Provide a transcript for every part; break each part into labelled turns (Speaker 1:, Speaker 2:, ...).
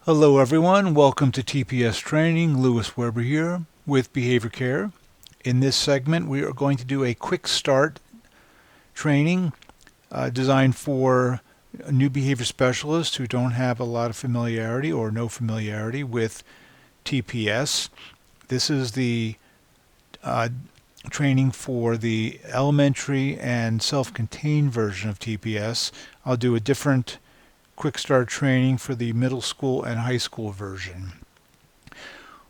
Speaker 1: Hello everyone, welcome to TPS Training. Lewis Weber here with Behavior Care. In this segment we are going to do a quick start training designed for new behavior specialists who don't have a lot of familiarity or no familiarity with TPS. This is the training for the elementary and self-contained version of TPS. I'll do a different quick start training for the middle school and high school version.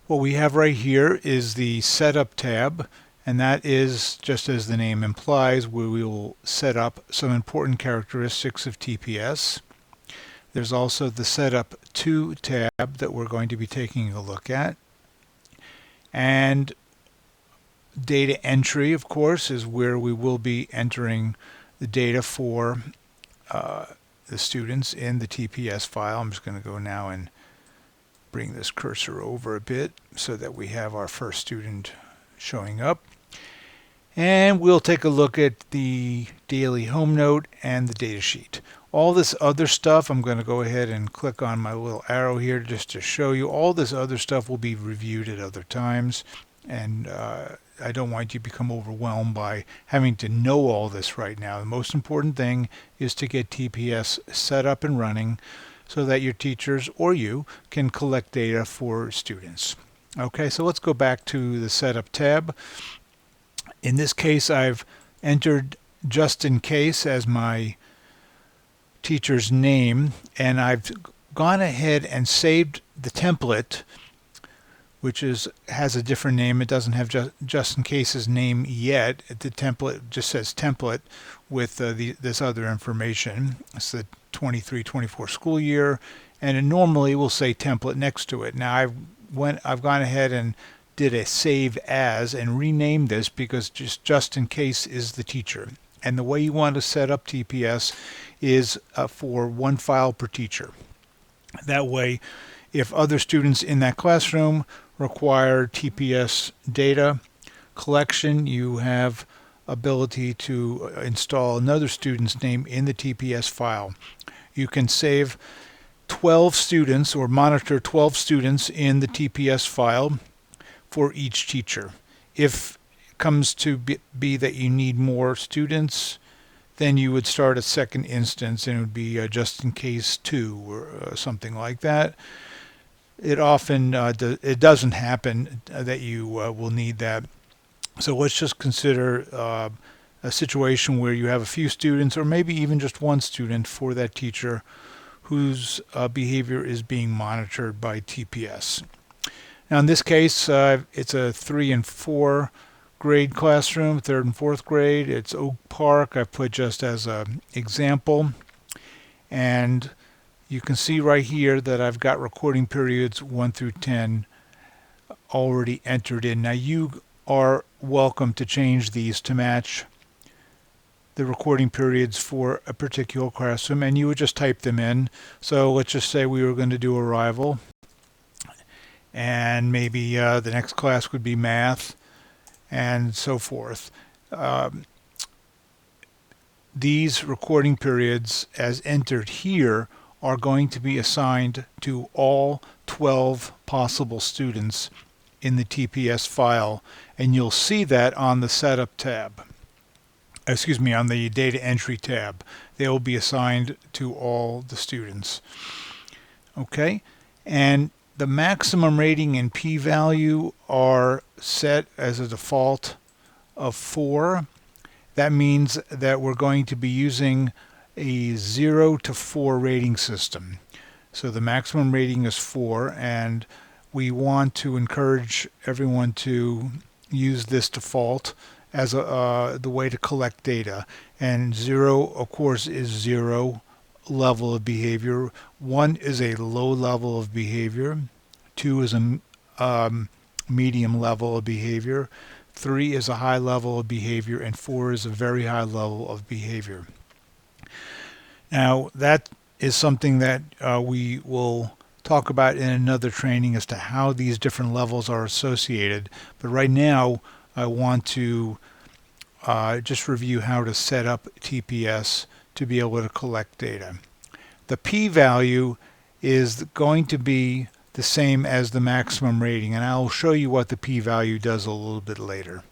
Speaker 1: What we have right here is the setup tab, and that is, just as the name implies, where we will set up some important characteristics of TPS. There's also the setup to tab that we're going to be taking a look at. And data entry, of course, is where we will be entering the data for the students in the TPS file. I'm just going to go now and bring this cursor over a bit so that we have our first student showing up. And we'll take a look at the daily home note and the data sheet. All this other stuff, I'm going to go ahead and click on my little arrow here just to show you. All this other stuff will be reviewed at other times, and I don't want you to become overwhelmed by having to know all this right now. The most important thing is to get TPS set up and running so that your teachers or you can collect data for students. Okay, so let's go back to the Setup tab. In this case, I've entered just in case as my teacher's name, and I've gone ahead and saved the template, which has a different name. It doesn't have just in case's name yet. The template just says template with this other information. It's the 23-24 school year, and it normally will say template next to it. Now I've gone ahead and did a save as and renamed this because just in case is the teacher. And the way you want to set up TPS is for one file per teacher. That way, if other students in that classroom require TPS data collection, you have ability to install another student's name in the TPS file. You can save 12 students or monitor 12 students in the TPS file for each teacher. If it comes to be that you need more students, then you would start a second instance, and it would be just in case 2 or something like that. It often it doesn't happen that you will need that. So let's just consider a situation where you have a few students, or maybe even just one student for that teacher whose behavior is being monitored by TPS. Now in this case, it's a 3 and 4 grade classroom, 3rd and 4th grade. It's Oak Park. I put just as an example. And you can see right here that I've got recording periods 1 through 10 already entered in. Now you are welcome to change these to match the recording periods for a particular classroom, and you would just type them in. So let's just say we were going to do arrival, and maybe the next class would be math, and so forth. These recording periods as entered here are going to be assigned to all 12 possible students in the TPS file, and you'll see that on the Setup tab. Excuse me, on the Data Entry tab. They will be assigned to all the students. Okay, and the maximum rating and p-value are set as a default of 4. That means that we're going to be using a 0 to 4 rating system. So the maximum rating is 4, and we want to encourage everyone to use this default as the way to collect data. And 0, of course, is 0 level of behavior. 1 is a low level of behavior. 2 is a medium level of behavior. 3 is a high level of behavior, and 4 is a very high level of behavior. Now that is something that we will talk about in another training as to how these different levels are associated. But right now I want to just review how to set up TPS to be able to collect data. The p-value is going to be the same as the maximum rating, and I'll show you what the p-value does a little bit later.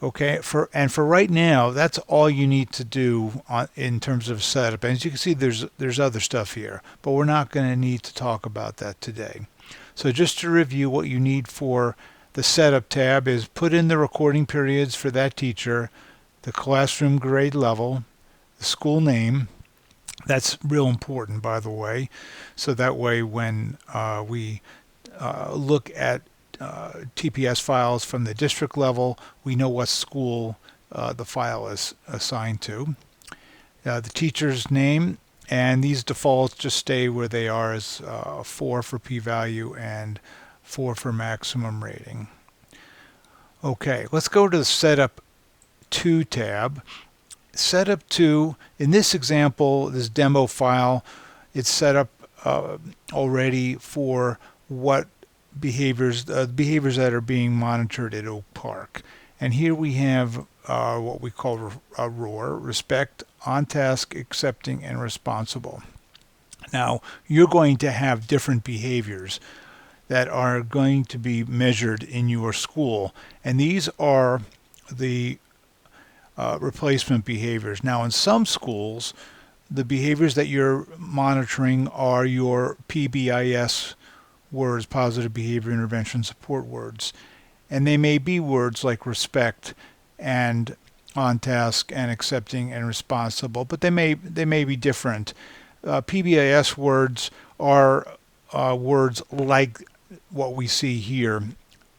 Speaker 1: Okay, for right now, that's all you need to do in terms of setup. And as you can see, there's other stuff here, but we're not going to need to talk about that today. So just to review, what you need for the setup tab is put in the recording periods for that teacher, the classroom grade level, the school name. That's real important, by the way. So that way when we look at TPS files from the district level, we know what school the file is assigned to. The teacher's name, and these defaults just stay where they are as 4 for p-value and 4 for maximum rating. Okay, let's go to the Setup 2 tab. Setup 2, in this example, this demo file, it's set up already for what behaviors that are being monitored at Oak Park. And here we have what we call ROAR, respect, on task, accepting, and responsible. Now, you're going to have different behaviors that are going to be measured in your school, and these are the replacement behaviors. Now, in some schools, the behaviors that you're monitoring are your PBIS words, positive behavior intervention support words, and they may be words like respect and on task and accepting and responsible, but they may be different. PBIS words are words like what we see here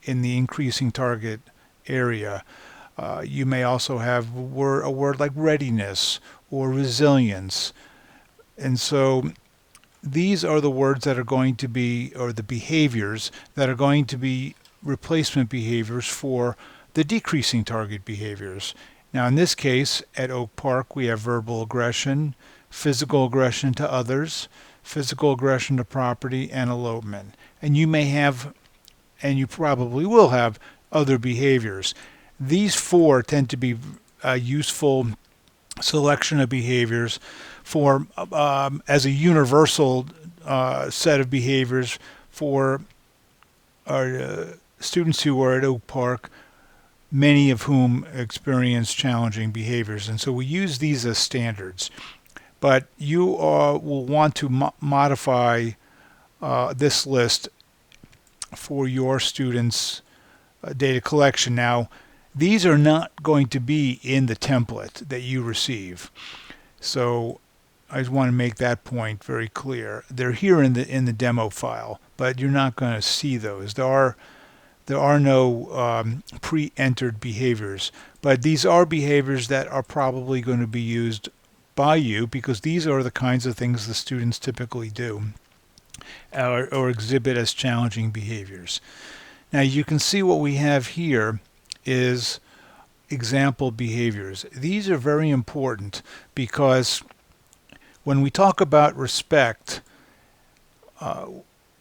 Speaker 1: in the increasing target area. You may also have a word like readiness or resilience, and so these are the words that are going to be, or the behaviors that are going to be replacement behaviors for the decreasing target behaviors. Now in this case at Oak Park we have verbal aggression, physical aggression to others, physical aggression to property, and elopement. And you may have, and you probably will have, other behaviors. These 4 tend to be a useful selection of behaviors for as a universal set of behaviors for our students who are at Oak Park, many of whom experience challenging behaviors. And so we use these as standards. But you will want to modify this list for your students' data collection. Now, these are not going to be in the template that you receive. So I just want to make that point very clear. They're here in the demo file, but you're not going to see those. There are no pre-entered behaviors, but these are behaviors that are probably going to be used by you because these are the kinds of things the students typically do or exhibit as challenging behaviors. Now you can see what we have here is example behaviors. These are very important because when we talk about respect,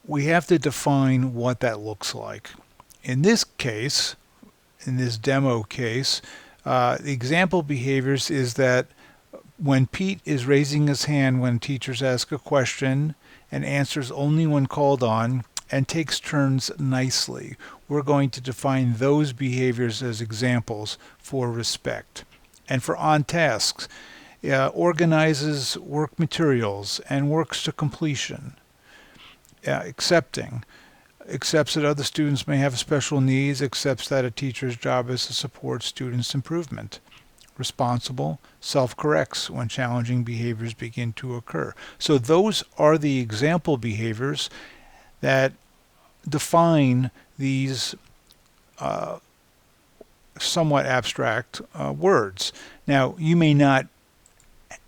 Speaker 1: we have to define what that looks like. In this case, in this demo case, the example behaviors is that when Pete is raising his hand when teachers ask a question and answers only when called on and takes turns nicely, we're going to define those behaviors as examples for respect. And for on tasks, organizes work materials and works to completion. Accepting, accepts that other students may have special needs, accepts that a teacher's job is to support students' improvement. Responsible, self-corrects when challenging behaviors begin to occur. So those are the example behaviors that define these somewhat abstract words. Now, you may not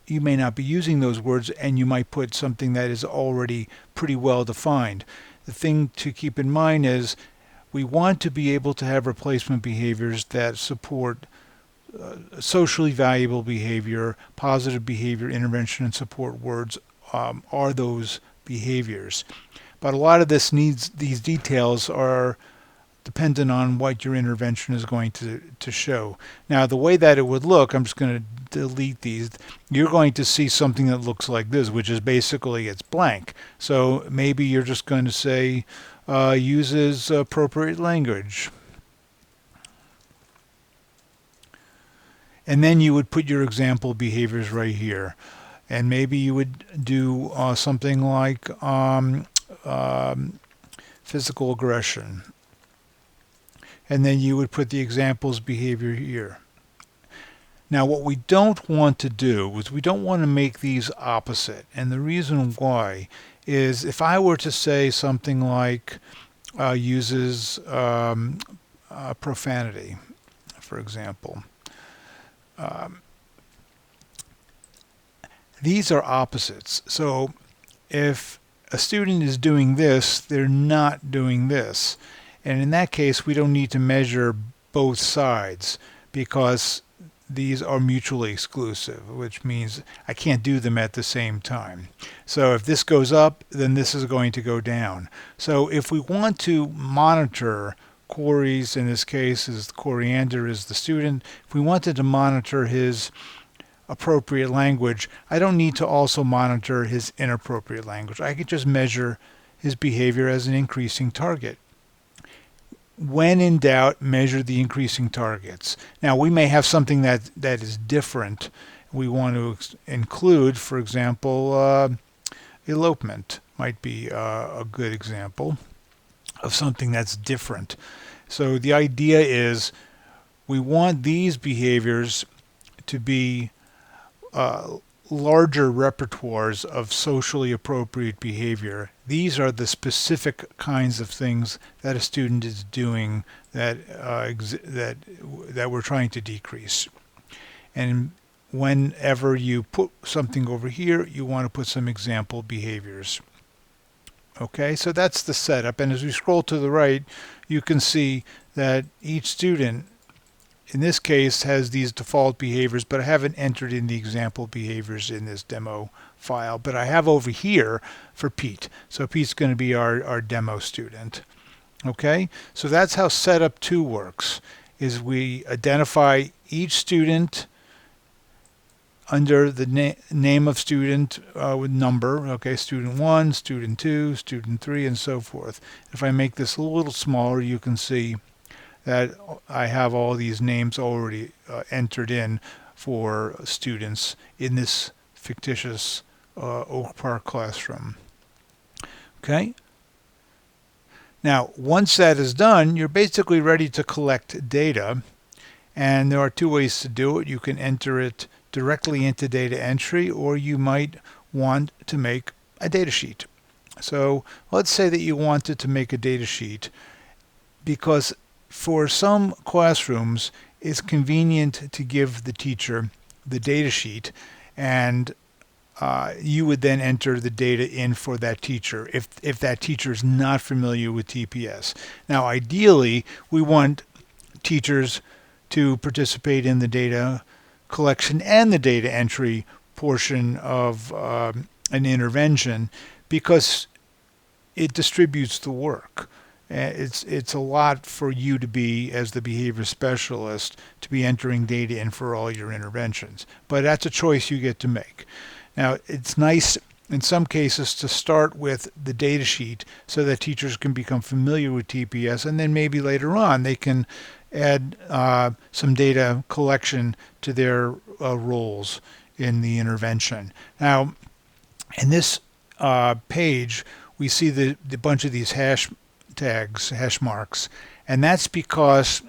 Speaker 1: be using those words, and you might put something that is already pretty well defined. The thing to keep in mind is we want to be able to have replacement behaviors that support socially valuable behavior, positive behavior, intervention, and support words are those behaviors. But a lot of these details are dependent on what your intervention is going to show. Now, the way that it would look, I'm just going to delete these. You're going to see something that looks like this, which is basically it's blank. So maybe you're just going to say uses appropriate language. And then you would put your example behaviors right here. And maybe you would do something like physical aggression. And then you would put the examples behavior here. Now, what we don't want to do is we don't want to make these opposite. And the reason why is if I were to say something like uses profanity, for example, these are opposites. So if a student is doing this, they're not doing this. And in that case, we don't need to measure both sides because these are mutually exclusive, which means I can't do them at the same time. So if this goes up, then this is going to go down. So if we want to monitor Corey's, in this case, is Coriander is the student, if we wanted to monitor his appropriate language, I don't need to also monitor his inappropriate language. I could just measure his behavior as an increasing target. When in doubt, measure the increasing targets. Now, we may have something that is different we want to include. For example, elopement might be a good example of something that's different. So the idea is we want these behaviors to be larger repertoires of socially appropriate behavior. These are the specific kinds of things that a student is doing that we're trying to decrease. And whenever you put something over here, you want to put some example behaviors. Okay, so that's the setup. And as we scroll to the right, you can see that each student in this case has these default behaviors, but I haven't entered in the example behaviors in this demo file, but I have over here for Pete. So Pete's going to be our demo student. Okay, so that's how setup 2 works, is we identify each student under the name of student with number, okay, student 1, student 2, student 3, and so forth. If I make this a little smaller, you can see that I have all these names already entered in for students in this fictitious Oak Park classroom. Okay? Now, once that is done, you're basically ready to collect data. And there are 2 ways to do it. You can enter it directly into data entry, or you might want to make a data sheet. So let's say that you wanted to make a data sheet because for some classrooms, it's convenient to give the teacher the data sheet, and you would then enter the data in for that teacher if that teacher is not familiar with TPS. Now, ideally, we want teachers to participate in the data collection and the data entry portion of an intervention because it distributes the work. It's a lot for you to be, as the behavior specialist, to be entering data in for all your interventions. But that's a choice you get to make. Now, it's nice in some cases to start with the data sheet so that teachers can become familiar with TPS, and then maybe later on they can add some data collection to their roles in the intervention. Now, in this page, we see the bunch of these hash marks, and that's because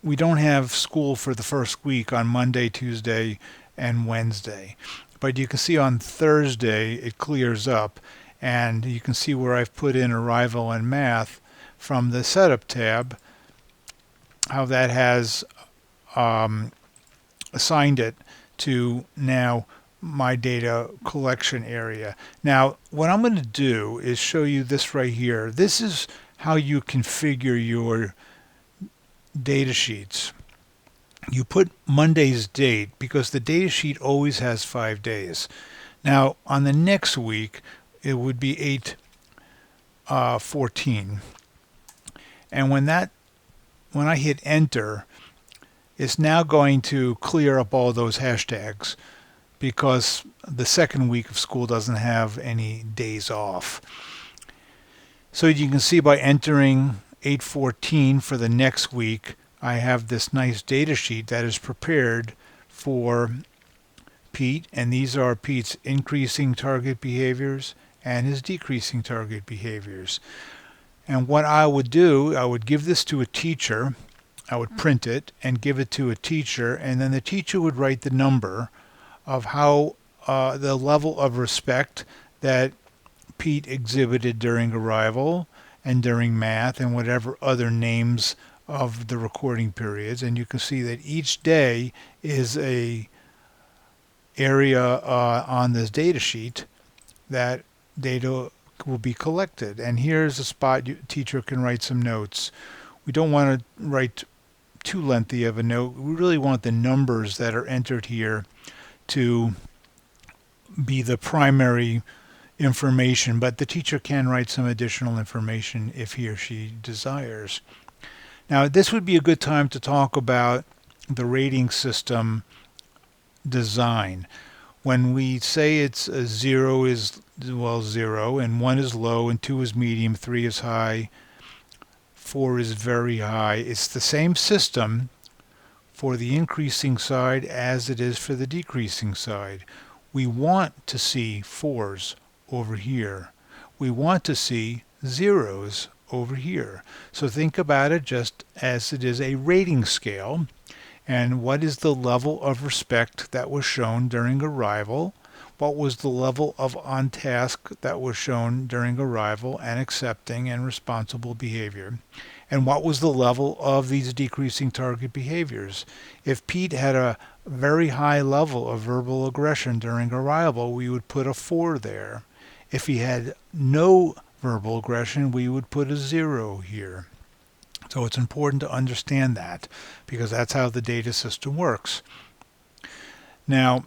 Speaker 1: we don't have school for the first week on Monday, Tuesday, and Wednesday. But you can see on Thursday it clears up, and you can see where I've put in arrival and math from the setup tab, how that has assigned it to now my data collection area. Now, what I'm going to do is show you this right here. This is how you configure your data sheets. You put Monday's date because the data sheet always has 5 days. Now, on the next week, it would be 8/14. And when that when I hit enter, it's now going to clear up all those hashtags because the second week of school doesn't have any days off. So you can see by entering 814 for the next week, I have this nice data sheet that is prepared for Pete, and these are Pete's increasing target behaviors and his decreasing target behaviors. And what I would do, I would give this to a teacher, I would print it and give it to a teacher, and then the teacher would write the number of how the level of respect that Pete exhibited during arrival and during math and whatever other names of the recording periods. And you can see that each day is a area on this data sheet that data will be collected. And here's a spot teacher can write some notes. We don't want to write too lengthy of a note. We really want the numbers that are entered here to be the primary information, but the teacher can write some additional information if he or she desires. Now, this would be a good time to talk about the rating system design. When we say it's 0 is, well, 0, and 1 is low, and 2 is medium, 3 is high, 4 is very high, it's the same system for the increasing side as it is for the decreasing side. We want to see 4s over here. We want to see 0s over here. So think about it just as it is a rating scale. And what is the level of respect that was shown during arrival? What was the level of on task that was shown during arrival and accepting and responsible behavior? And what was the level of these decreasing target behaviors? If Pete had a very high level of verbal aggression during arrival, we would put a 4 there. If he had no verbal aggression, we would put a 0 here. So it's important to understand that because that's how the data system works. Now,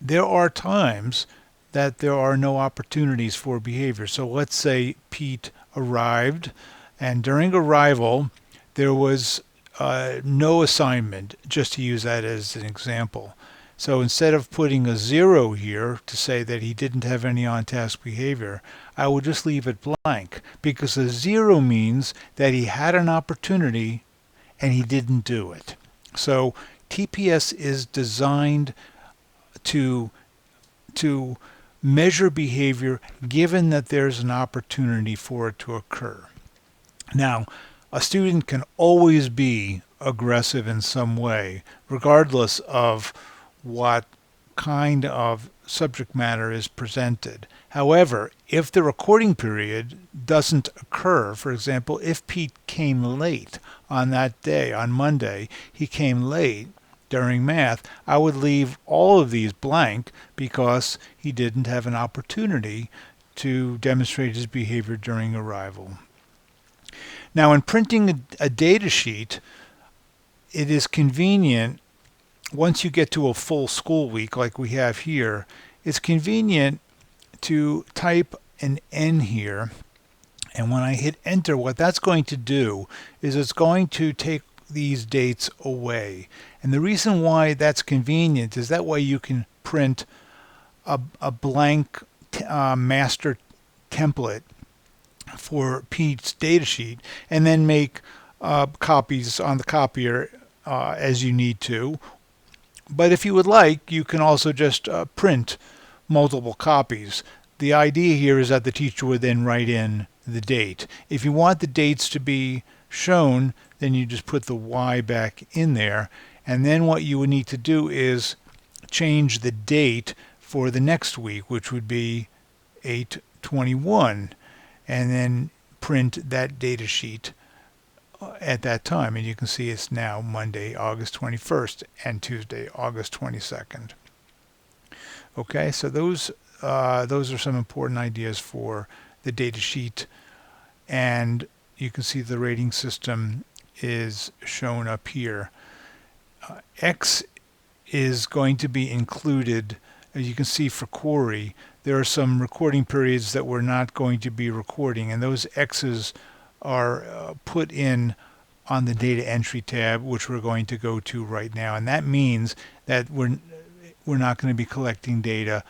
Speaker 1: there are times that there are no opportunities for behavior. So let's say Pete arrived, and during arrival there was no assignment, just to use that as an example. So instead of putting a 0 here to say that he didn't have any on-task behavior, I would just leave it blank, because a 0 means that he had an opportunity and he didn't do it. So TPS is designed to measure behavior given that there's an opportunity for it to occur. Now, a student can always be aggressive in some way, regardless of what kind of subject matter is presented. However, if the recording period doesn't occur, for example, if Pete came late on that day, on Monday, he came late during math, I would leave all of these blank because he didn't have an opportunity to demonstrate his behavior during arrival. Now, in printing a data sheet, it is convenient, once you get to a full school week like we have here, it's convenient to type an N here, and when I hit enter, what that's going to do is it's going to take these dates away. And the reason why that's convenient is that way you can print a blank master template for Pete's data sheet and then make copies on the copier as you need to. But if you would like, you can also just print multiple copies. The idea here is that the teacher would then write in the date. If you want the dates to be shown, then you just put the Y back in there. And then what you would need to do is change the date for the next week, which would be 8/21, and then print that data sheet at that time. And you can see it's now Monday, August 21st, and Tuesday, August 22nd. Okay, so those are some important ideas for the data sheet, and you can see the rating system is shown up here. X is going to be included, as you can see for Corey. There are some recording periods that we're not going to be recording, and those X's are put in on the data entry tab, which we're going to go to right now. And that means that we're not going to be collecting data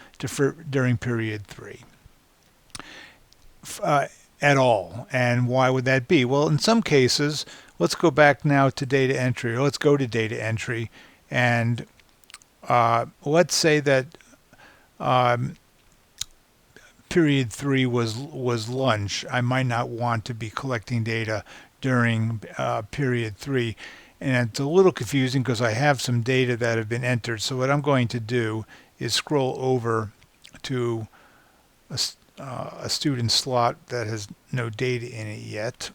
Speaker 1: during period 3 at all. And why would that be? Well, in some cases, let's go back now to data entry. Let's go to data entry, and let's say that period 3 was lunch. I might not want to be collecting data during period 3. And it's a little confusing because I have some data that have been entered. So what I'm going to do is scroll over to a student slot that has no data in it yet.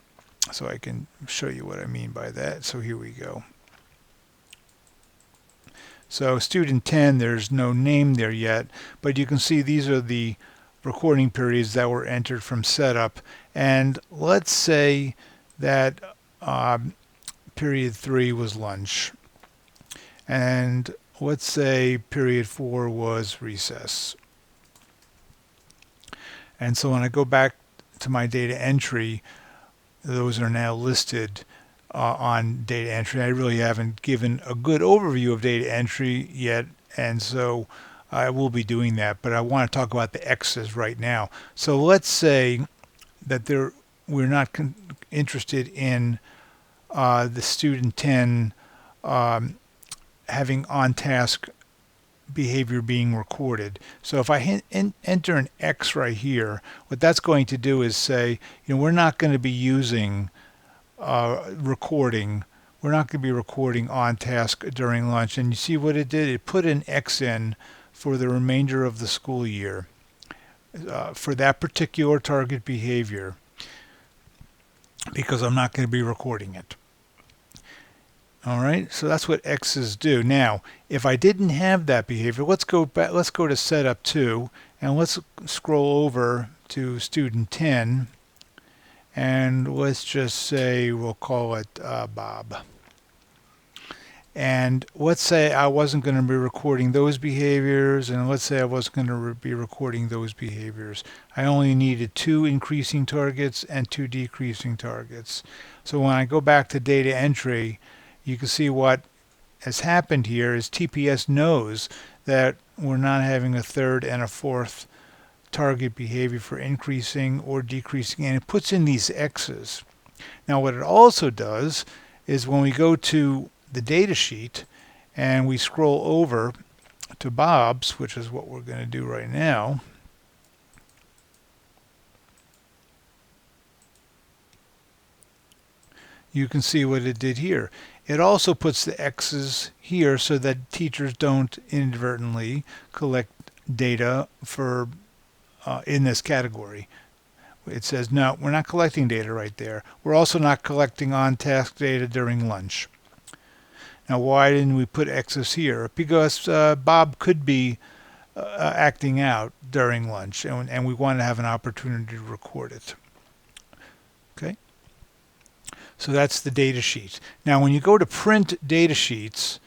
Speaker 1: So I can show you what I mean by that. So here we go. So student 10, there's no name there yet, but you can see these are the recording periods that were entered from setup. And let's say that period 3 was lunch, and let's say period 4 was recess. And so when I go back to my data entry, those are now listed on data entry. I really haven't given a good overview of data entry yet, and so I will be doing that, but I want to talk about the X's right now. So let's say that we're not interested in the student 10 having on-task behavior being recorded. So if I enter an X right here, what that's going to do is say, we're not going to be using recording. We're not going to be recording on task during lunch. And you see what it did? It put an X in for the remainder of the school year for that particular target behavior, because I'm not going to be recording it. All right, so that's what X's do. Now, if I didn't have that behavior, let's go back. Let's go to setup 2, and let's scroll over to student 10, and let's just say we'll call it Bob. And let's say I wasn't going to be recording those behaviors, and let's say I wasn't going to be recording those behaviors. I only needed 2 increasing targets and 2 decreasing targets. So when I go back to data entry, you can see what has happened here is TPS knows that we're not having a 3rd and a 4th target behavior for increasing or decreasing, and it puts in these X's. Now what it also does is when we go to the data sheet and we scroll over to Bob's, which is what we're going to do right now, you can see what it did here. It also puts the X's here so that teachers don't inadvertently collect data for in this category. It says, no, we're not collecting data right there. We're also not collecting on-task data during lunch. Now, why didn't we put X's here? Because Bob could be acting out during lunch, and we want to have an opportunity to record it. Okay? So that's the data sheet. Now, when you go to print data sheets,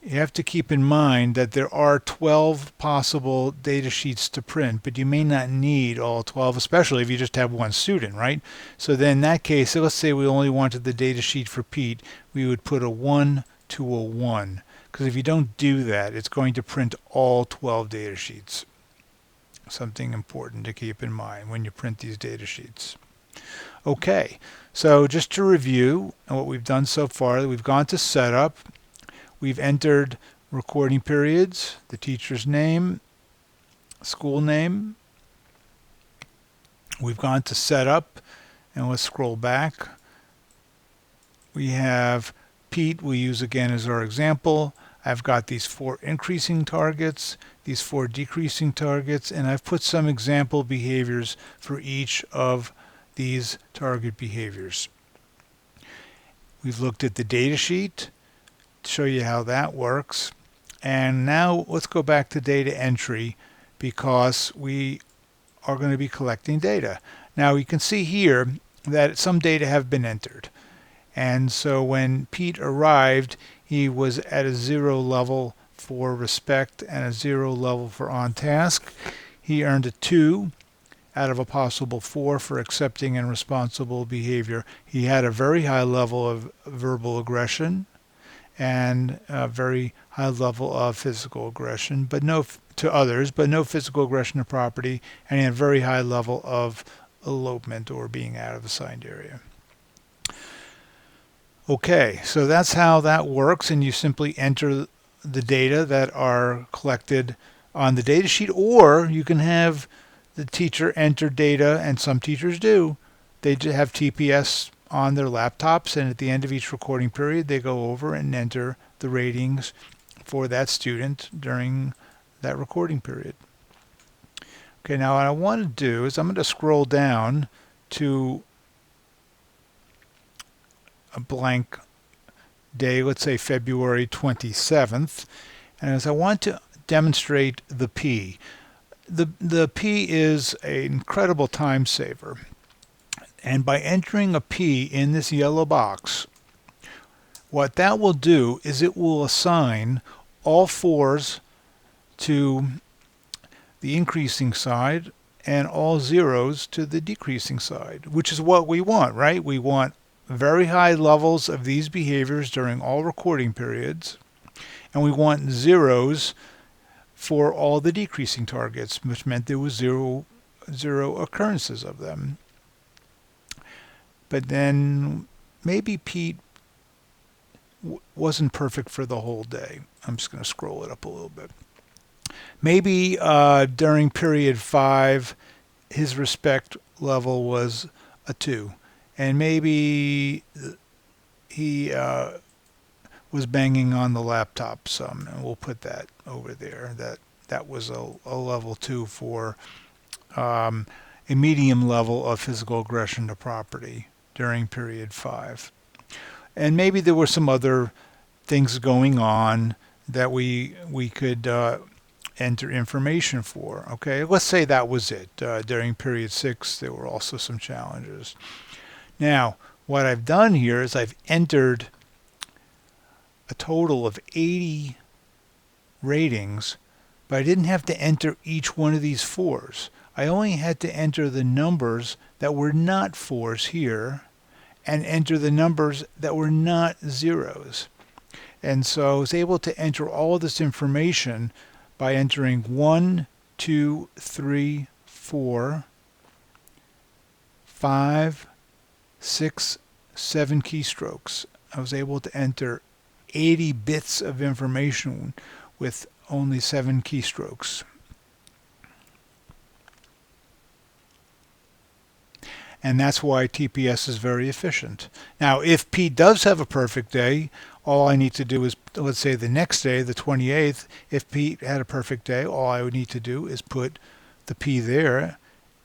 Speaker 1: you have to keep in mind that there are 12 possible data sheets to print, but you may not need all 12, especially if you just have one student, right? So then in that case, let's say we only wanted the data sheet for Pete, we would put a 1 to a 1, because if you don't do that, it's going to print all 12 data sheets. Something important to keep in mind when you print these data sheets. Okay, so just to review what we've done so far, we've gone to setup. We've entered recording periods, the teacher's name, school name. We've gone to setup, and let's scroll back. We have Pete, we use again as our example. I've got these 4 increasing targets, these 4 decreasing targets, and I've put some example behaviors for each of these target behaviors. We've looked at the data sheet, show you how that works. And now let's go back to data entry, because we are going to be collecting data. Now you can see here that some data have been entered. And so when Pete arrived, he was at a 0 level for respect and a 0 level for on task. He earned a 2 out of a possible 4 for accepting and responsible behavior. He had a very high level of verbal aggression and a very high level of physical aggression, but no to others, but no physical aggression to property, and he had a very high level of elopement or being out of assigned area. Okay, so that's how that works, and you simply enter the data that are collected on the data sheet, or you can have the teacher enter data, and some teachers do. They have TPS on their laptops, and at the end of each recording period they go over and enter the ratings for that student during that recording period. Okay, now what I want to do is I'm going to scroll down to a blank day, let's say February 27th, and as I want to demonstrate the P. The P is an incredible time saver, and by entering a P in this yellow box, what that will do is it will assign all 4s to the increasing side and all 0s to the decreasing side, which is what we want, right? We want very high levels of these behaviors during all recording periods, and we want 0s for all the decreasing targets, which meant there was zero occurrences of them. But then maybe Pete wasn't perfect for the whole day. I'm just going to scroll it up a little bit. Maybe during period 5, his respect level was a 2. And maybe he was banging on the laptop some, and we'll put that over there. That was a level 2 for a medium level of physical aggression to property during period 5. And maybe there were some other things going on that we could enter information for. Okay, let's say that was it. During period 6, there were also some challenges. Now, what I've done here is I've entered a total of 80 ratings, but I didn't have to enter each one of these 4s. I only had to enter the numbers that were not 4s here and enter the numbers that were not 0s. And so I was able to enter all of this information by entering 1, 2, 3, 4, 5, 6, 7 keystrokes. I was able to enter 80 bits of information with only 7 keystrokes. And that's why TPS is very efficient. Now, if Pete does have a perfect day, all I need to do is, let's say the next day, the 28th, if Pete had a perfect day, all I would need to do is put the P there,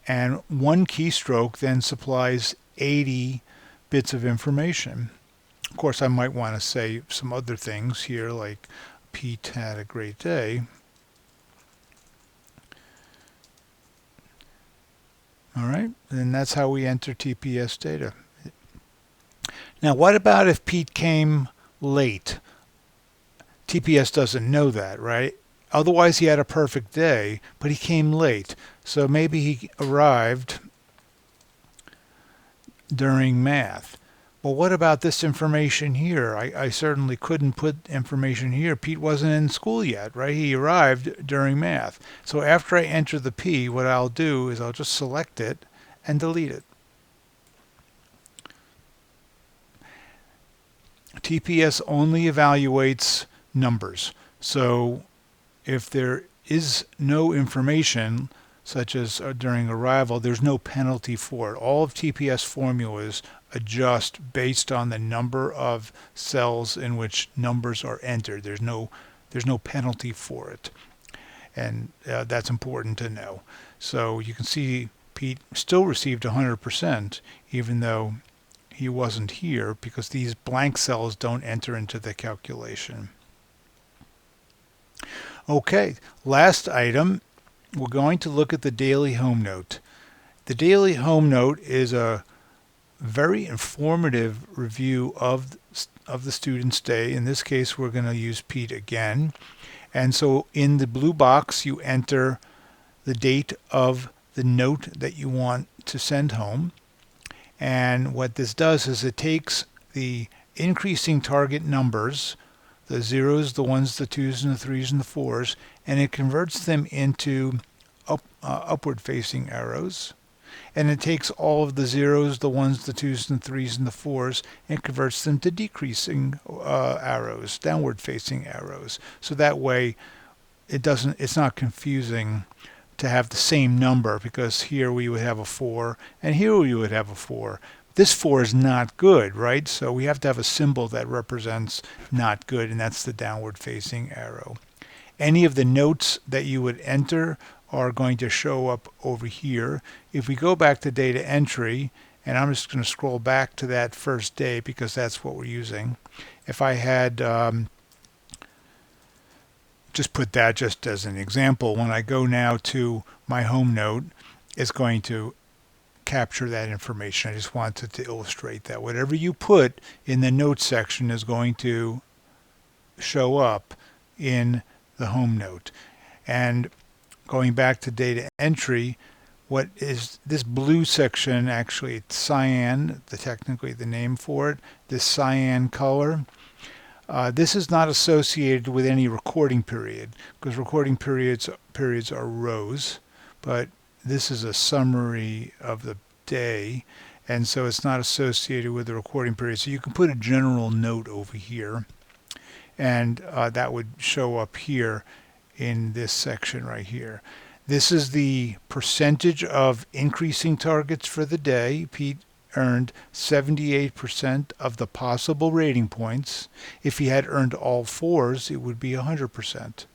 Speaker 1: and 1 keystroke then supplies 80 bits of information. Of course, I might want to say some other things here, like Pete had a great day. All right, and that's how we enter TPS data. Now, what about if Pete came late? TPS doesn't know that, right? Otherwise, he had a perfect day, but he came late. So maybe he arrived during math. Well, what about this information here? I certainly couldn't put information here. Pete wasn't in school yet, right? He arrived during math. So after I enter the P, what I'll do is I'll just select it and delete it. TPS only evaluates numbers. So if there is no information, such as during arrival, there's no penalty for it. All of TPS formulas adjust based on the number of cells in which numbers are entered. There's no penalty for it, and that's important to know. So you can see Pete still received 100% even though he wasn't here, because these blank cells don't enter into the calculation. Okay, last item, we're going to look at the daily home note. The daily home note is a very informative review of the student's day. In this case, we're going to use Pete again. And so in the blue box, you enter the date of the note that you want to send home. And what this does is it takes the increasing target numbers, the zeros, the ones, the twos, and the threes, and the fours, and it converts them into upward facing arrows. And it takes all of the zeros, the ones, the twos, and the threes, and the fours, and converts them to decreasing arrows, downward facing arrows. So that way it's not confusing to have the same number, because here we would have a 4 and here we would have a 4. This 4 is not good, right? So we have to have a symbol that represents not good, and that's the downward facing arrow. Any of the notes that you would enter are going to show up over here. If we go back to data entry, and I'm just going to scroll back to that first day because that's what we're using. If I had just put that just as an example, when I go now to my home note, it's going to capture that information. I just wanted to illustrate that. Whatever you put in the notes section is going to show up in the home note. And going back to data entry, what is this blue section? Actually, it's cyan, technically the name for it, this cyan color. This is not associated with any recording period, because recording periods are rows, but this is a summary of the day, and so it's not associated with the recording period. So you can put a general note over here, and that would show up here in this section right here. This is the percentage of increasing targets for the day. Pete earned 78% of the possible rating points. If he had earned all 4s, it would be 100%.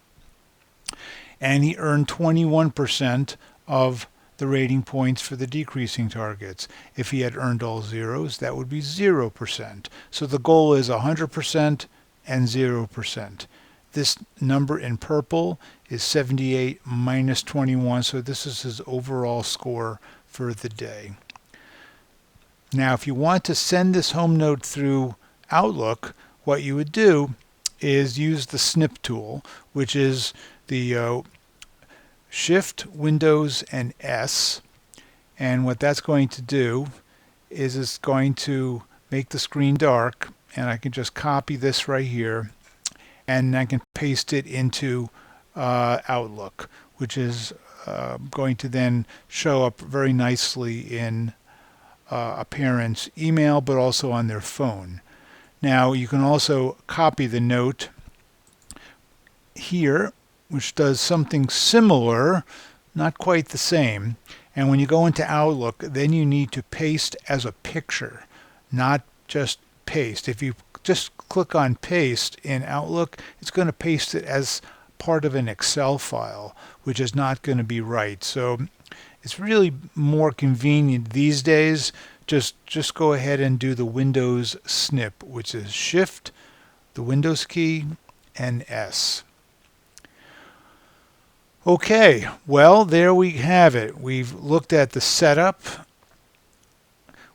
Speaker 1: And he earned 21% of the rating points for the decreasing targets. If he had earned all 0s, that would be 0%. So the goal is 100% and 0%. This number in purple is 78 minus 21, so this is his overall score for the day. Now, if you want to send this home note through Outlook, what you would do is use the snip tool, which is the Shift, Windows, and S. And what that's going to do is it's going to make the screen dark, and I can just copy this right here, and I can paste it into Outlook, which is going to then show up very nicely in a parent's email, but also on their phone. Now you can also copy the note here, which does something similar, not quite the same. And when you go into Outlook, then you need to paste as a picture, not just paste. If you just click on paste in Outlook, it's going to paste it as part of an Excel file, which is not going to be right. So it's really more convenient these days. Just go ahead and do the Windows snip, which is Shift, the Windows key, and S. Okay, well, there we have it. We've looked at the setup.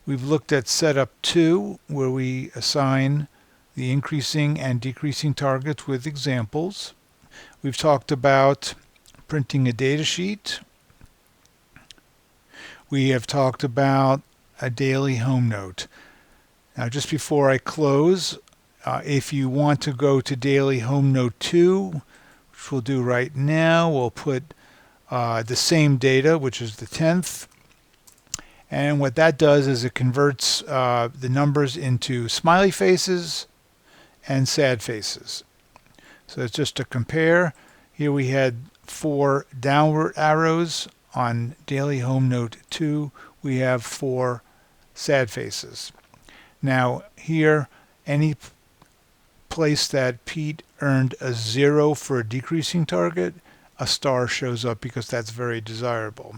Speaker 1: We've looked at setup 2, where we assign the increasing and decreasing targets with examples. We've talked about printing a data sheet. We have talked about a daily home note. Now, just before I close, if you want to go to daily home note 2, which we'll do right now, we'll put the same data, which is the 10th. And what that does is it converts the numbers into smiley faces and sad faces. So it's just to compare. Here we had 4 downward arrows. On daily home note 2, we have 4 sad faces. Now here, any place that Pete earned a 0 for a decreasing target, a star shows up because that's very desirable.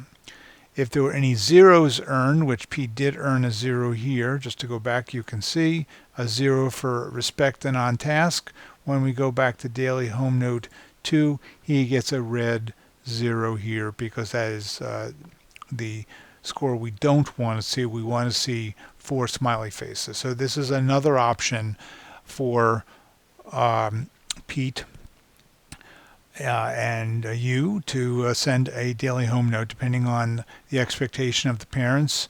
Speaker 1: If there were any 0s earned, which Pete did earn a 0 here, just to go back, you can see a 0 for respect and on task. When we go back to daily home note 2, he gets a red 0 here because that is the score we don't want to see. We want to see 4 smiley faces. So this is another option for Pete. and you to send a daily home note depending on the expectation of the parents.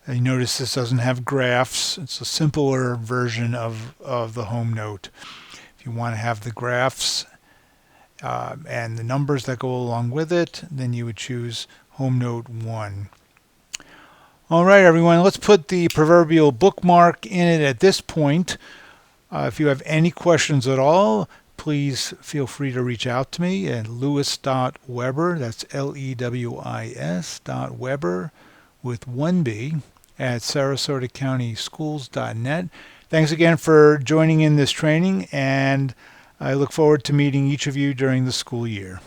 Speaker 1: You notice this doesn't have graphs. It's a simpler version of the home note. If you want to have the graphs and the numbers that go along with it, then you would choose Home Note 1. All right, everyone, let's put the proverbial bookmark in it at this point. If you have any questions at all, please feel free to reach out to me at lewis.weber, that's Lewis.Weber with 1B, at SarasotaCountySchools.net. Thanks again for joining in this training, and I look forward to meeting each of you during the school year.